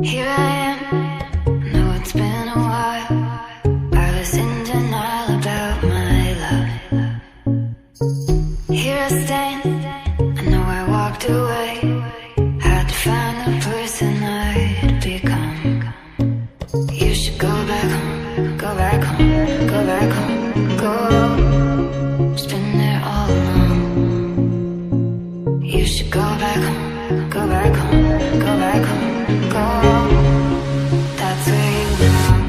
Here I am, know it's been a while. I was in denial about my love. Here I stand, I know I walked away. Had to find the person I'd become. You should go back home, go back home, go back home, go. Just been there all along. You should go back home, go back home, go back home, go. That's where you belong.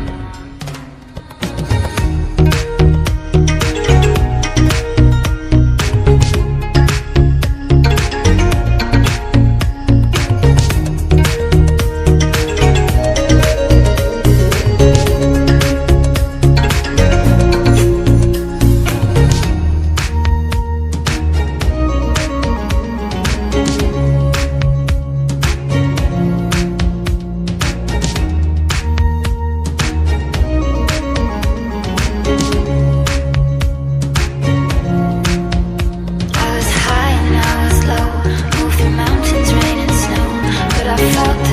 I was high and I was low, moved through mountains, rain and snow, but I felt